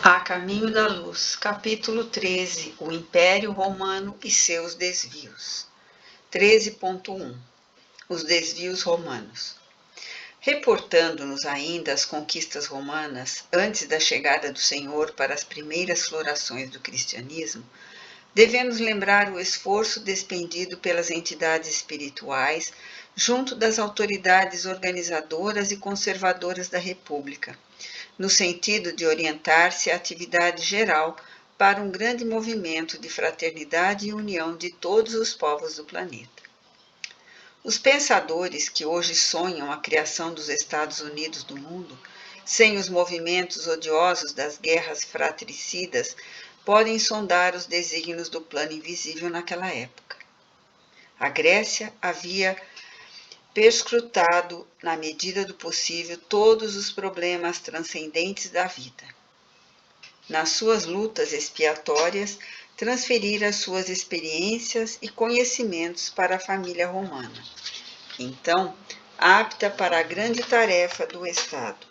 A Caminho da Luz, capítulo 13, o Império Romano e seus desvios. 13.1 Os desvios romanos. Reportando-nos ainda as conquistas romanas antes da chegada do Senhor para as primeiras florações do cristianismo, devemos lembrar o esforço despendido pelas entidades espirituais junto das autoridades organizadoras e conservadoras da República, no sentido de orientar-se à atividade geral para um grande movimento de fraternidade e união de todos os povos do planeta. Os pensadores que hoje sonham a criação dos Estados Unidos do mundo, sem os movimentos odiosos das guerras fratricidas, podem sondar os desígnios do plano invisível naquela época. A Grécia havia perscrutado, na medida do possível, todos os problemas transcendentes da vida. Nas suas lutas expiatórias, transferira suas experiências e conhecimentos para a família romana, então apta para a grande tarefa do Estado.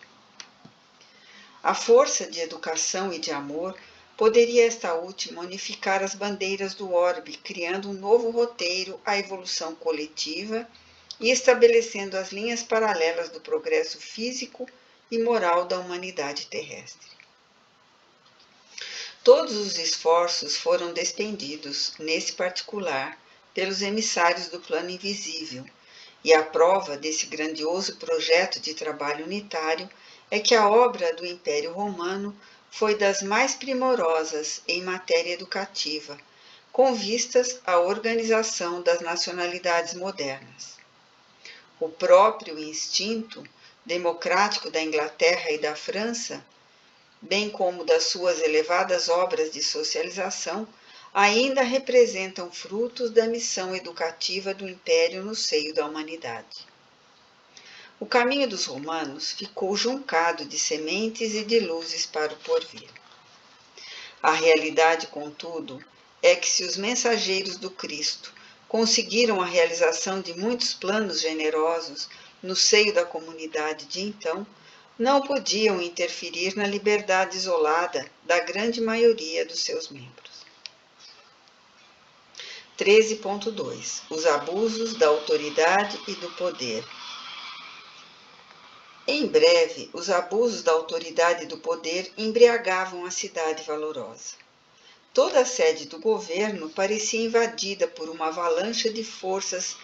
A força de educação e de amor poderia esta última unificar as bandeiras do orbe, criando um novo roteiro à evolução coletiva e estabelecendo as linhas paralelas do progresso físico e moral da humanidade terrestre. Todos os esforços foram despendidos, nesse particular, pelos emissários do plano invisível, e a prova desse grandioso projeto de trabalho unitário é que a obra do Império Romano foi das mais primorosas em matéria educativa, com vistas à organização das nacionalidades modernas. O próprio instinto democrático da Inglaterra e da França, bem como das suas elevadas obras de socialização, ainda representam frutos da missão educativa do Império no seio da humanidade. O caminho dos romanos ficou juncado de sementes e de luzes para o porvir. A realidade, contudo, é que se os mensageiros do Cristo conseguiram a realização de muitos planos generosos no seio da comunidade de então, não podiam interferir na liberdade isolada da grande maioria dos seus membros. 13.2 Os abusos da autoridade e do poder. Em breve, os abusos da autoridade e do poder embriagavam a cidade valorosa. Toda a sede do governo parecia invadida por uma avalanche de forças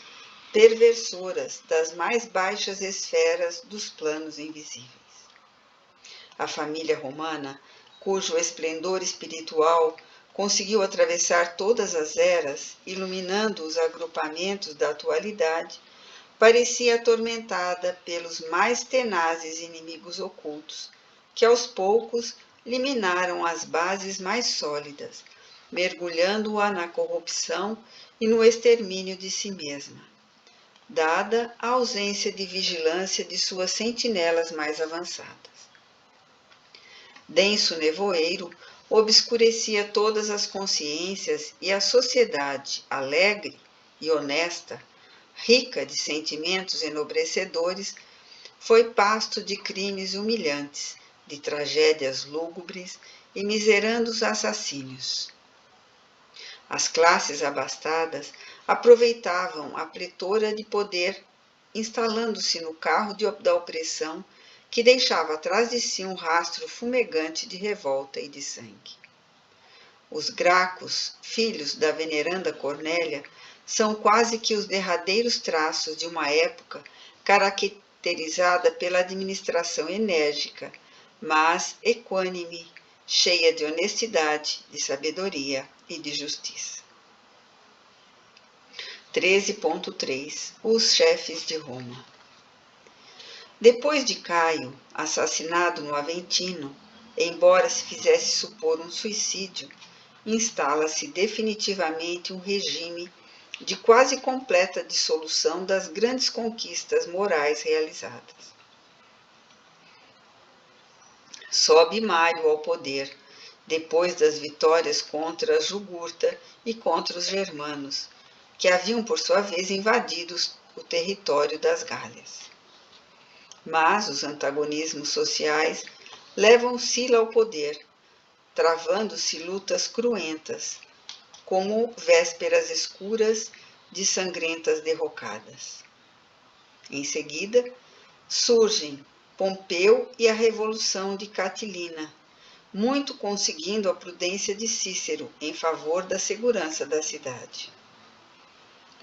perversoras das mais baixas esferas dos planos invisíveis. A família romana, cujo esplendor espiritual conseguiu atravessar todas as eras, iluminando os agrupamentos da atualidade, parecia atormentada pelos mais tenazes inimigos ocultos, que aos poucos liminaram as bases mais sólidas, mergulhando-a na corrupção e no extermínio de si mesma, dada a ausência de vigilância de suas sentinelas mais avançadas. Denso nevoeiro obscurecia todas as consciências e a sociedade alegre e honesta, rica de sentimentos enobrecedores, foi pasto de crimes humilhantes, de tragédias lúgubres e miserandos assassínios. As classes abastadas aproveitavam a pletora de poder, instalando-se no carro da opressão que deixava atrás de si um rastro fumegante de revolta e de sangue. Os Gracos, filhos da veneranda Cornélia, são quase que os derradeiros traços de uma época caracterizada pela administração enérgica, mas equânime, cheia de honestidade, de sabedoria e de justiça. 13.3 Os chefes de Roma. Depois de Caio, assassinado no Aventino, embora se fizesse supor um suicídio, instala-se definitivamente um regime de quase completa dissolução das grandes conquistas morais realizadas. Sobe Mário ao poder, depois das vitórias contra a Jugurta e contra os germanos, que haviam por sua vez invadido o território das Gálias. Mas os antagonismos sociais levam Sila ao poder, travando-se lutas cruentas, como vésperas escuras de sangrentas derrocadas. Em seguida, surgem Pompeu e a Revolução de Catilina, muito conseguindo a prudência de Cícero em favor da segurança da cidade.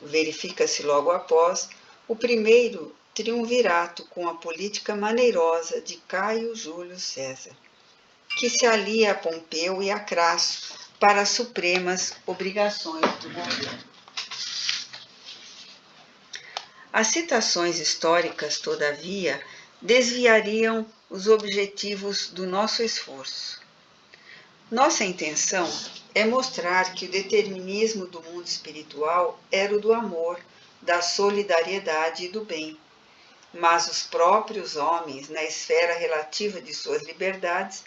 Verifica-se logo após o primeiro triunvirato com a política maneirosa de Caio Júlio César, que se alia a Pompeu e a Crasso para as supremas obrigações do governo. As citações históricas, todavia, desviariam os objetivos do nosso esforço. Nossa intenção é mostrar que o determinismo do mundo espiritual era o do amor, da solidariedade e do bem, mas os próprios homens, na esfera relativa de suas liberdades,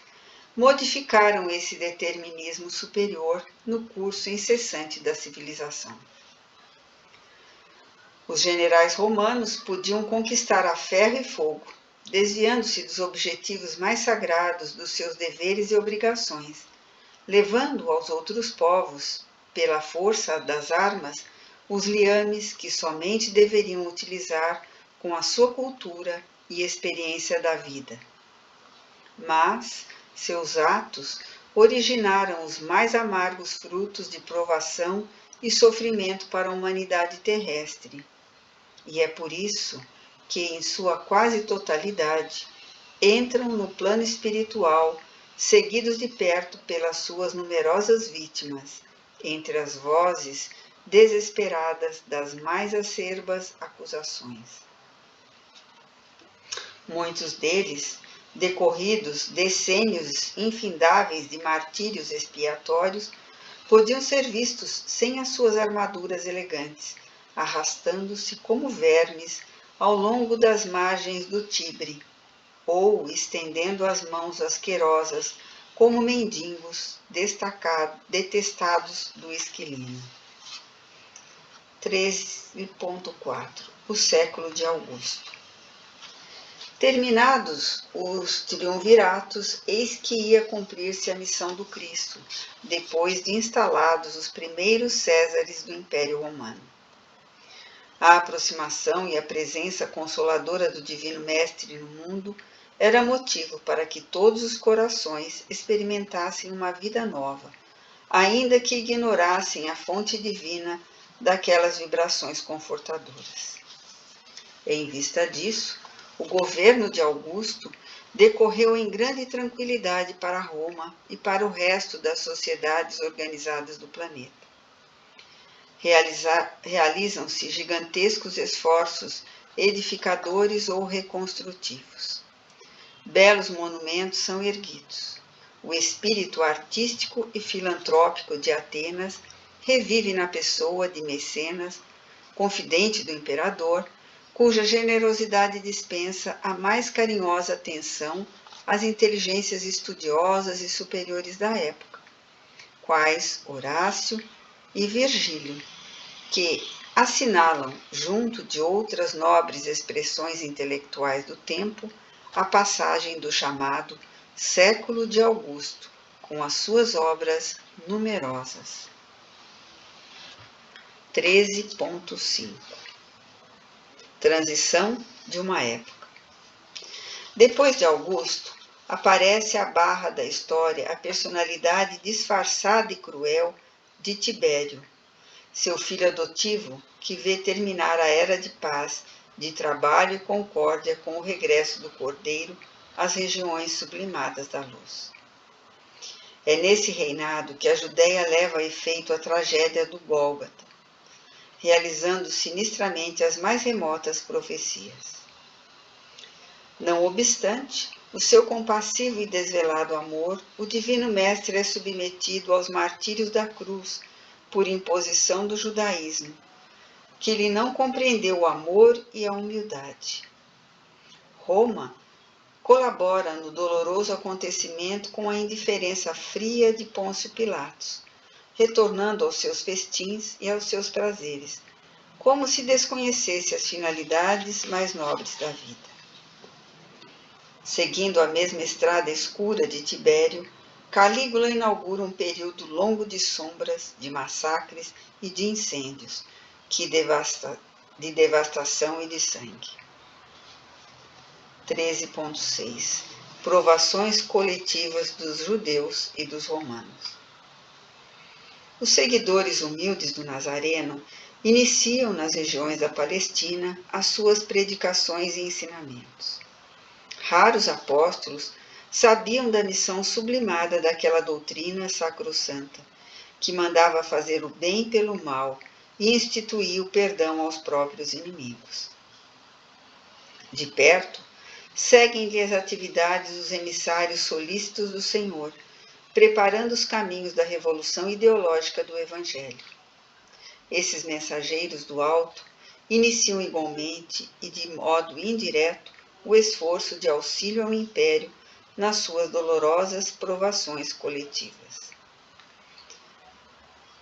modificaram esse determinismo superior no curso incessante da civilização. Os generais romanos podiam conquistar a ferro e fogo, desviando-se dos objetivos mais sagrados dos seus deveres e obrigações, levando aos outros povos, pela força das armas, os liames que somente deveriam utilizar com a sua cultura e experiência da vida. Mas seus atos originaram os mais amargos frutos de provação e sofrimento para a humanidade terrestre. E é por isso que, em sua quase totalidade, entram no plano espiritual, seguidos de perto pelas suas numerosas vítimas, entre as vozes desesperadas das mais acerbas acusações. Muitos deles, decorridos decênios infindáveis de martírios expiatórios, podiam ser vistos sem as suas armaduras elegantes, arrastando-se como vermes ao longo das margens do Tibre, ou estendendo as mãos asquerosas como mendigos detestados do Esquilino. 13.4 O século de Augusto. Terminados os triunviratos, eis que ia cumprir-se a missão do Cristo, depois de instalados os primeiros Césares do Império Romano. A aproximação e a presença consoladora do Divino Mestre no mundo era motivo para que todos os corações experimentassem uma vida nova, ainda que ignorassem a fonte divina daquelas vibrações confortadoras. Em vista disso, o governo de Augusto decorreu em grande tranquilidade para Roma e para o resto das sociedades organizadas do planeta. Realizam-se gigantescos esforços edificadores ou reconstrutivos. Belos monumentos são erguidos. O espírito artístico e filantrópico de Atenas revive na pessoa de Mecenas, confidente do imperador, cuja generosidade dispensa a mais carinhosa atenção às inteligências estudiosas e superiores da época, quais Horácio e Virgílio, que assinalam, junto de outras nobres expressões intelectuais do tempo, a passagem do chamado século de Augusto, com as suas obras numerosas. 13.5 Transição de uma época. Depois de Augusto, aparece à barra da história a personalidade disfarçada e cruel de Tibério, seu filho adotivo, que vê terminar a era de paz, de trabalho e concórdia com o regresso do Cordeiro às regiões sublimadas da luz. É nesse reinado que a Judéia leva a efeito a tragédia do Gólgota, realizando sinistramente as mais remotas profecias. Não obstante, o seu compassivo e desvelado amor, o Divino Mestre é submetido aos martírios da cruz por imposição do judaísmo, que lhe não compreendeu o amor e a humildade. Roma colabora no doloroso acontecimento com a indiferença fria de Pôncio Pilatos, retornando aos seus festins e aos seus prazeres, como se desconhecesse as finalidades mais nobres da vida. Seguindo a mesma estrada escura de Tibério, Calígula inaugura um período longo de sombras, de massacres e de incêndios, de devastação e de sangue. 13.6 Provações coletivas dos judeus e dos romanos. Os seguidores humildes do Nazareno iniciam nas regiões da Palestina as suas predicações e ensinamentos. Raros apóstolos sabiam da missão sublimada daquela doutrina sacrossanta, que mandava fazer o bem pelo mal e instituir o perdão aos próprios inimigos. De perto, seguem-lhe as atividades os emissários solícitos do Senhor, preparando os caminhos da revolução ideológica do Evangelho. Esses mensageiros do alto iniciam igualmente e de modo indireto o esforço de auxílio ao império nas suas dolorosas provações coletivas.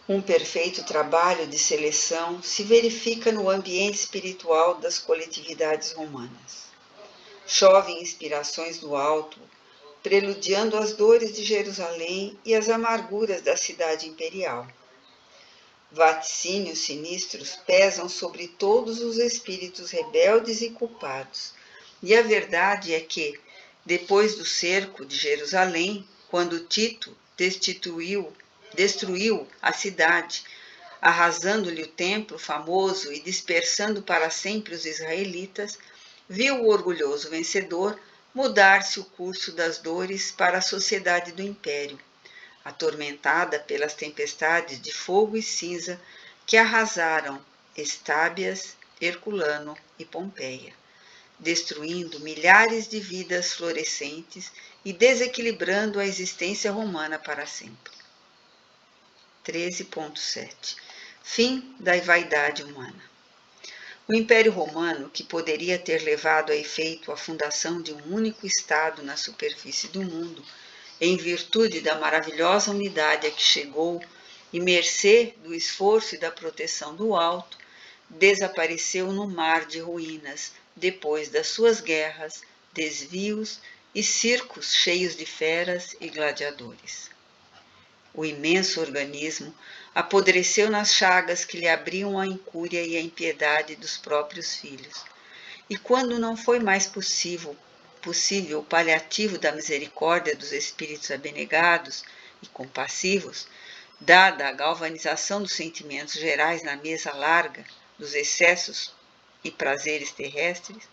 Um perfeito trabalho de seleção se verifica no ambiente espiritual das coletividades romanas. Chovem inspirações do alto, preludiando as dores de Jerusalém e as amarguras da cidade imperial. Vaticínios sinistros pesam sobre todos os espíritos rebeldes e culpados, e a verdade é que, depois do cerco de Jerusalém, quando Tito destruiu a cidade, arrasando-lhe o templo famoso e dispersando para sempre os israelitas, viu o orgulhoso vencedor mudar-se o curso das dores para a sociedade do império, atormentada pelas tempestades de fogo e cinza que arrasaram Estábias, Herculano e Pompeia, destruindo milhares de vidas florescentes e desequilibrando a existência romana para sempre. 13.7 Fim da vaidade humana. O Império Romano, que poderia ter levado a efeito a fundação de um único Estado na superfície do mundo, em virtude da maravilhosa unidade a que chegou e mercê do esforço e da proteção do alto, desapareceu no mar de ruínas depois das suas guerras, desvios e circos cheios de feras e gladiadores. O imenso organismo apodreceu nas chagas que lhe abriam a incúria e a impiedade dos próprios filhos. E quando não foi mais possível o paliativo da misericórdia dos espíritos abnegados e compassivos, dada a galvanização dos sentimentos gerais na mesa larga dos excessos e prazeres terrestres,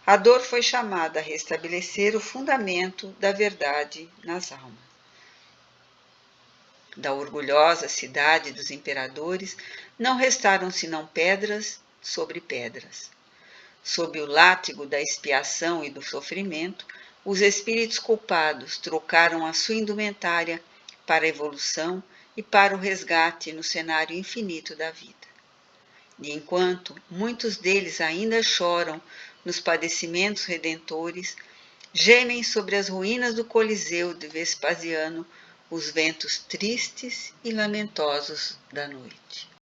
a dor foi chamada a restabelecer o fundamento da verdade nas almas. Da orgulhosa cidade dos imperadores não restaram senão pedras sobre pedras. Sob o látigo da expiação e do sofrimento, os espíritos culpados trocaram a sua indumentária para a evolução e para o resgate no cenário infinito da vida. E enquanto muitos deles ainda choram nos padecimentos redentores, gemem sobre as ruínas do Coliseu de Vespasiano os ventos tristes e lamentosos da noite.